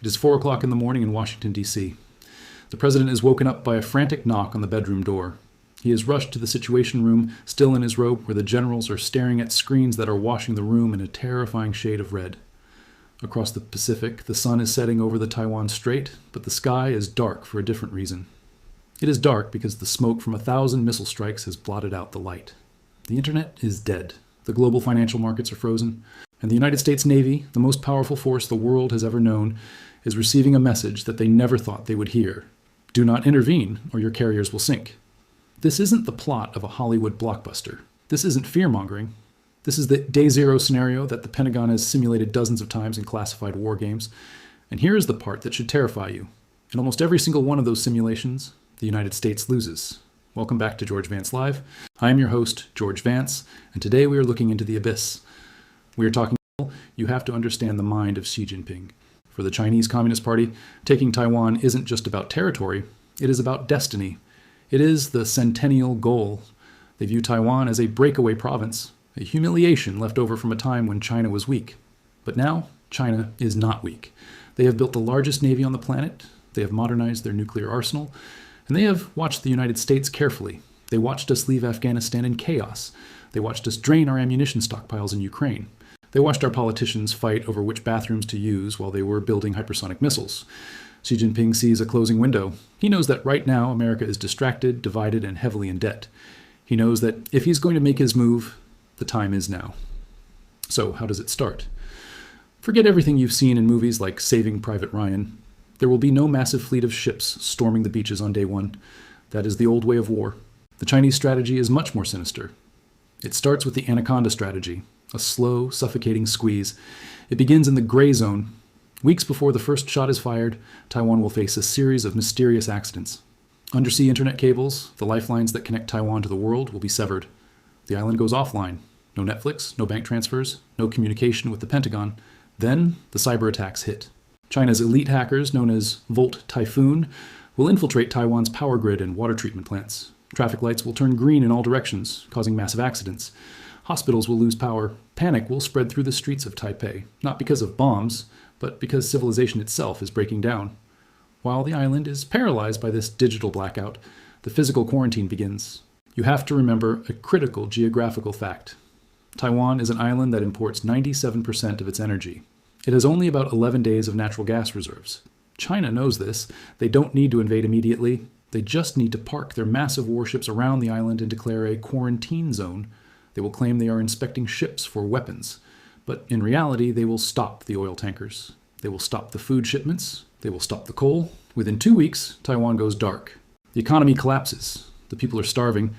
It is 4 o'clock in the morning in Washington, D.C. The president is woken up by a frantic knock on the bedroom door. He is rushed to the Situation Room, still in his robe, where the generals are staring at screens that are washing the room in a terrifying shade of red. Across the Pacific, the sun is setting over the Taiwan Strait, but the sky is dark for a different reason. It is dark because the smoke from 1,000 missile strikes has blotted out the light. The internet is dead. The global financial markets are frozen. And the United States Navy, the most powerful force the world has ever known, is receiving a message that they never thought they would hear. Do not intervene, or your carriers will sink. This isn't the plot of a Hollywood blockbuster. This isn't fear-mongering. This is the Day Zero scenario that the Pentagon has simulated dozens of times in classified war games. And here is the part that should terrify you. In almost every single one of those simulations, the United States loses. Welcome back to George Vance Live. I am your host, George Vance, and today we are looking into the abyss. We are talking, you have to understand the mind of Xi Jinping. For the Chinese Communist Party, taking Taiwan isn't just about territory, it is about destiny. It is the centennial goal. They view Taiwan as a breakaway province, a humiliation left over from a time when China was weak. But now, China is not weak. They have built the largest navy on the planet, they have modernized their nuclear arsenal, and they have watched the United States carefully. They watched us leave Afghanistan in chaos. They watched us drain our ammunition stockpiles in Ukraine. They watched our politicians fight over which bathrooms to use while they were building hypersonic missiles. Xi Jinping sees a closing window. He knows that right now America is distracted, divided, and heavily in debt. He knows that if he's going to make his move, the time is now. So how does it start? Forget everything you've seen in movies like Saving Private Ryan. There will be no massive fleet of ships storming the beaches on day one. That is the old way of war. The Chinese strategy is much more sinister. It starts with the Anaconda Strategy. A slow, suffocating squeeze. It begins in the gray zone. Weeks before the first shot is fired, Taiwan will face a series of mysterious accidents. Undersea internet cables, the lifelines that connect Taiwan to the world, will be severed. The island goes offline. No Netflix, no bank transfers, no communication with the Pentagon. Then, the cyber attacks hit. China's elite hackers, known as Volt Typhoon, will infiltrate Taiwan's power grid and water treatment plants. Traffic lights will turn green in all directions, causing massive accidents. Hospitals will lose power. Panic will spread through the streets of Taipei, not because of bombs, but because civilization itself is breaking down. While the island is paralyzed by this digital blackout, the physical quarantine begins. You have to remember a critical geographical fact. Taiwan is an island that imports 97% of its energy. It has only about 11 days of natural gas reserves. China knows this. They don't need to invade immediately. They just need to park their massive warships around the island and declare a quarantine zone. They will claim they are inspecting ships for weapons, but in reality, they will stop the oil tankers. They will stop the food shipments. They will stop the coal. Within 2 weeks, Taiwan goes dark. The economy collapses. The people are starving,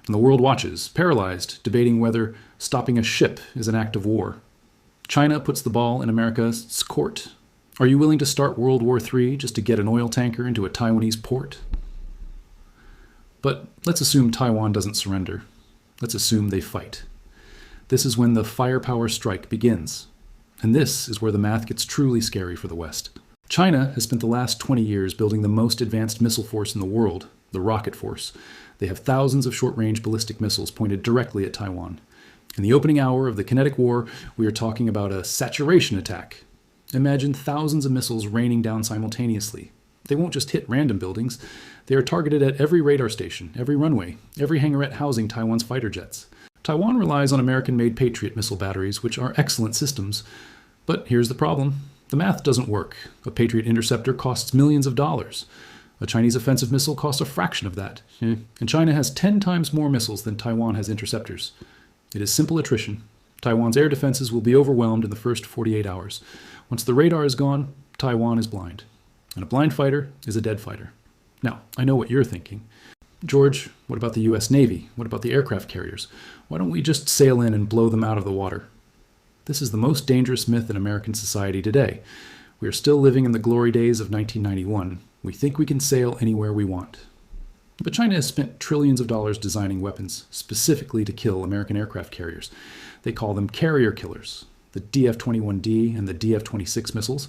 and the world watches, paralyzed, debating whether stopping a ship is an act of war. China puts the ball in America's court. Are you willing to start World War III just to get an oil tanker into a Taiwanese port? But let's assume Taiwan doesn't surrender. Let's assume they fight. This is when the firepower strike begins. And this is where the math gets truly scary for the West. China has spent the last 20 years building the most advanced missile force in the world, the rocket force. They have thousands of short-range ballistic missiles pointed directly at Taiwan. In the opening hour of the kinetic war, we are talking about a saturation attack. Imagine thousands of missiles raining down simultaneously. They won't just hit random buildings. They are targeted at every radar station, every runway, every hangarette housing Taiwan's fighter jets. Taiwan relies on American-made Patriot missile batteries, which are excellent systems. But here's the problem. The math doesn't work. A Patriot interceptor costs millions of dollars. A Chinese offensive missile costs a fraction of that. And China has 10 times more missiles than Taiwan has interceptors. It is simple attrition. Taiwan's air defenses will be overwhelmed in the first 48 hours. Once the radar is gone, Taiwan is blind. And a blind fighter is a dead fighter. Now, I know what you're thinking. George, what about the U.S. Navy? What about the aircraft carriers? Why don't we just sail in and blow them out of the water? This is the most dangerous myth in American society today. We are still living in the glory days of 1991. We think we can sail anywhere we want. But China has spent trillions of dollars designing weapons specifically to kill American aircraft carriers. They call them carrier killers. The DF-21D and the DF-26 missiles.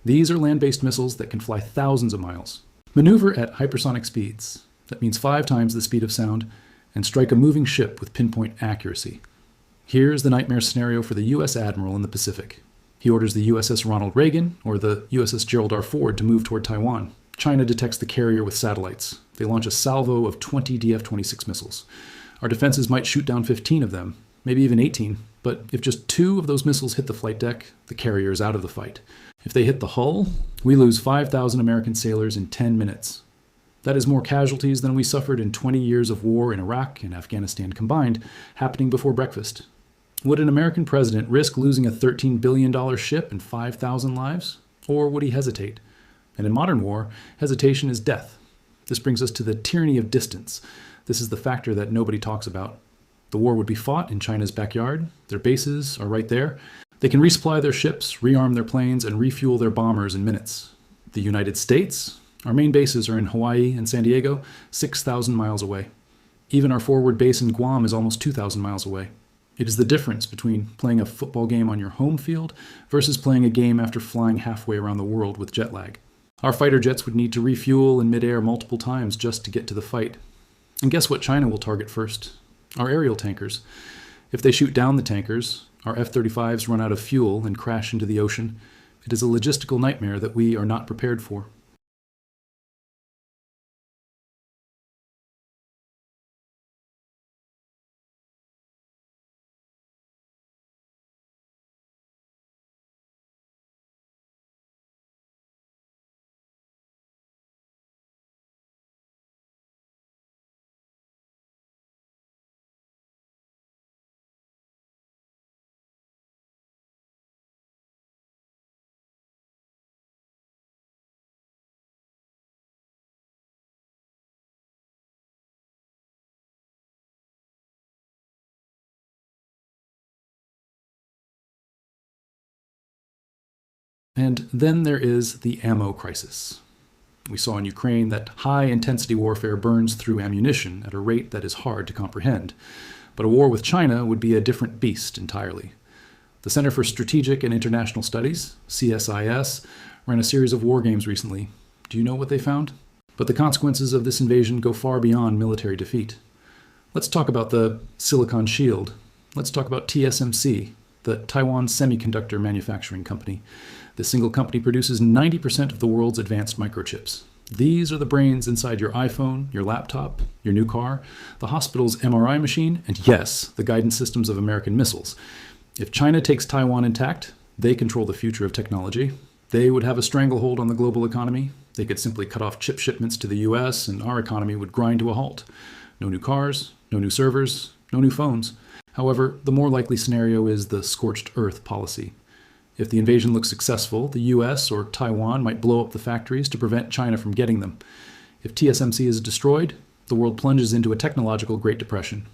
These are land-based missiles that can fly thousands of miles, maneuver at hypersonic speeds, that means 5 times the speed of sound, and strike a moving ship with pinpoint accuracy. Here's the nightmare scenario for the U.S. Admiral in the Pacific. He orders the USS Ronald Reagan or the USS Gerald R. Ford to move toward Taiwan. China detects the carrier with satellites. They launch a salvo of 20 DF-26 missiles. Our defenses might shoot down 15 of them, maybe even 18, but if just 2 of those missiles hit the flight deck, the carrier is out of the fight. If they hit the hull, we lose 5,000 American sailors in 10 minutes. That is more casualties than we suffered in 20 years of war in Iraq and Afghanistan combined, happening before breakfast. Would an American president risk losing a $13 billion ship and 5,000 lives? Or would he hesitate? And in modern war, hesitation is death. This brings us to the tyranny of distance. This is the factor that nobody talks about. The war would be fought in China's backyard. Their bases are right there. They can resupply their ships, rearm their planes, and refuel their bombers in minutes. The United States? Our main bases are in Hawaii and San Diego, 6,000 miles away. Even our forward base in Guam is almost 2,000 miles away. It is the difference between playing a football game on your home field versus playing a game after flying halfway around the world with jet lag. Our fighter jets would need to refuel in midair multiple times just to get to the fight. And guess what China will target first? Our aerial tankers. If they shoot down the tankers, our F-35s run out of fuel and crash into the ocean. It is a logistical nightmare that we are not prepared for. And then there is the ammo crisis. We saw in Ukraine that high-intensity warfare burns through ammunition at a rate that is hard to comprehend. But a war with China would be a different beast entirely. The Center for Strategic and International Studies, CSIS, ran a series of war games recently. Do you know what they found? But the consequences of this invasion go far beyond military defeat. Let's talk about the Silicon Shield. Let's talk about TSMC, the Taiwan Semiconductor Manufacturing Company. This single company produces 90% of the world's advanced microchips. These are the brains inside your iPhone, your laptop, your new car, the hospital's MRI machine, and yes, the guidance systems of American missiles. If China takes Taiwan intact, they control the future of technology. They would have a stranglehold on the global economy. They could simply cut off chip shipments to the US and our economy would grind to a halt. No new cars, no new servers, no new phones. However, the more likely scenario is the scorched earth policy. If the invasion looks successful, the US or Taiwan might blow up the factories to prevent China from getting them. If TSMC is destroyed, the world plunges into a technological Great Depression.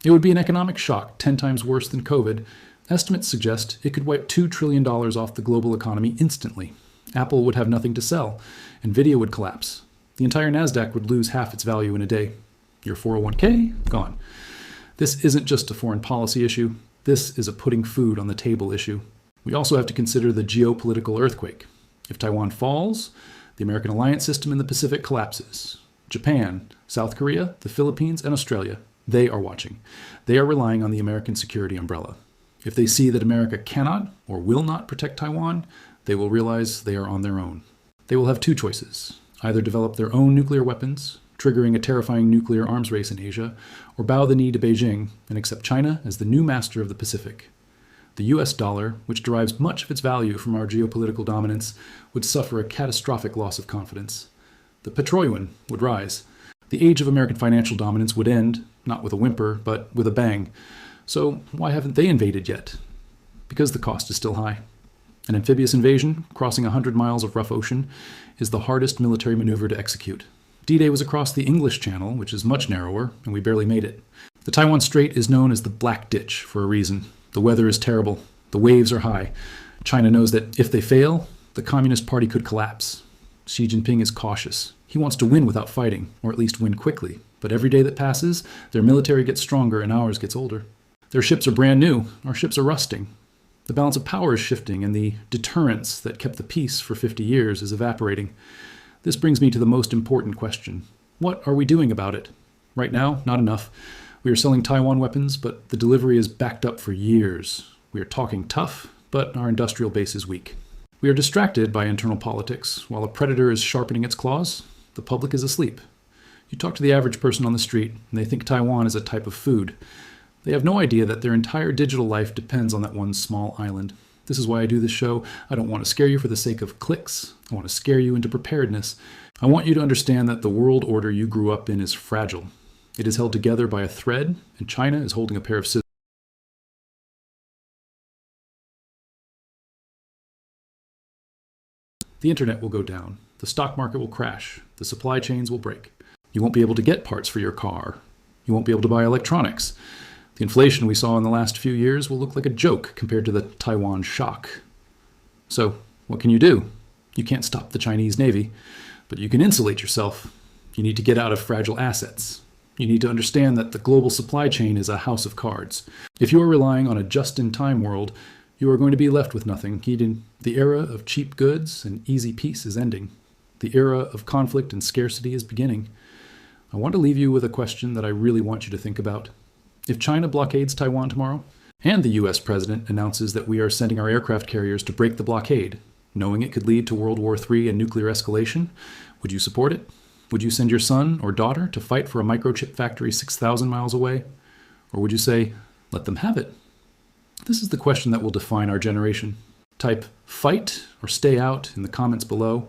It would be an economic shock 10 times worse than COVID. Estimates suggest it could wipe $2 trillion off the global economy instantly. Apple would have nothing to sell. Nvidia would collapse. The entire NASDAQ would lose half its value in a day. Your 401k? Gone. This isn't just a foreign policy issue. This is a putting food on the table issue. We also have to consider the geopolitical earthquake. If Taiwan falls, the American alliance system in the Pacific collapses. Japan, South Korea, the Philippines, and Australia, they are watching. They are relying on the American security umbrella. If they see that America cannot or will not protect Taiwan, they will realize they are on their own. They will have 2 choices. Either develop their own nuclear weapons, triggering a terrifying nuclear arms race in Asia, or bow the knee to Beijing and accept China as the new master of the Pacific. The US dollar, which derives much of its value from our geopolitical dominance, would suffer a catastrophic loss of confidence. The petroyuan would rise. The age of American financial dominance would end, not with a whimper, but with a bang. So why haven't they invaded yet? Because the cost is still high. An amphibious invasion, crossing 100 miles of rough ocean, is the hardest military maneuver to execute. D-Day was across the English Channel, which is much narrower, and we barely made it. The Taiwan Strait is known as the Black Ditch for a reason. The weather is terrible. The waves are high. China knows that if they fail, the Communist Party could collapse. Xi Jinping is cautious. He wants to win without fighting, or at least win quickly. But every day that passes, their military gets stronger and ours gets older. Their ships are brand new. Our ships are rusting. The balance of power is shifting, and the deterrence that kept the peace for 50 years is evaporating. This brings me to the most important question. What are we doing about it? Right now, not enough. We are selling Taiwan weapons, but the delivery is backed up for years. We are talking tough, but our industrial base is weak. We are distracted by internal politics. While a predator is sharpening its claws, the public is asleep. You talk to the average person on the street, and they think Taiwan is a type of food. They have no idea that their entire digital life depends on that one small island. This is why I do this show. I don't want to scare you for the sake of clicks. I want to scare you into preparedness. I want you to understand that the world order you grew up in is fragile. It is held together by a thread, and China is holding a pair of scissors. The internet will go down. The stock market will crash. The supply chains will break. You won't be able to get parts for your car. You won't be able to buy electronics. The inflation we saw in the last few years will look like a joke compared to the Taiwan shock. So, what can you do? You can't stop the Chinese Navy, but you can insulate yourself. You need to get out of fragile assets. You need to understand that the global supply chain is a house of cards. If you are relying on a just-in-time world, you are going to be left with nothing. The era of cheap goods and easy peace is ending. The era of conflict and scarcity is beginning. I want to leave you with a question that I really want you to think about. If China blockades Taiwan tomorrow, and the US president announces that we are sending our aircraft carriers to break the blockade, knowing it could lead to World War III and nuclear escalation, would you support it? Would you send your son or daughter to fight for a microchip factory 6,000 miles away? Or would you say, let them have it? This is the question that will define our generation. Type fight or stay out in the comments below.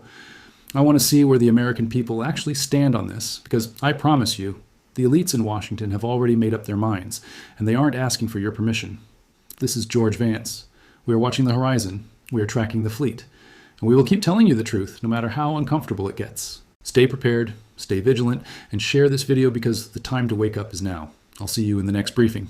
I want to see where the American people actually stand on this, because I promise you, the elites in Washington have already made up their minds, and they aren't asking for your permission. This is George Vance. We are watching the horizon. We are tracking the fleet. And we will keep telling you the truth, no matter how uncomfortable it gets. Stay prepared, stay vigilant, and share this video because the time to wake up is now. I'll see you in the next briefing.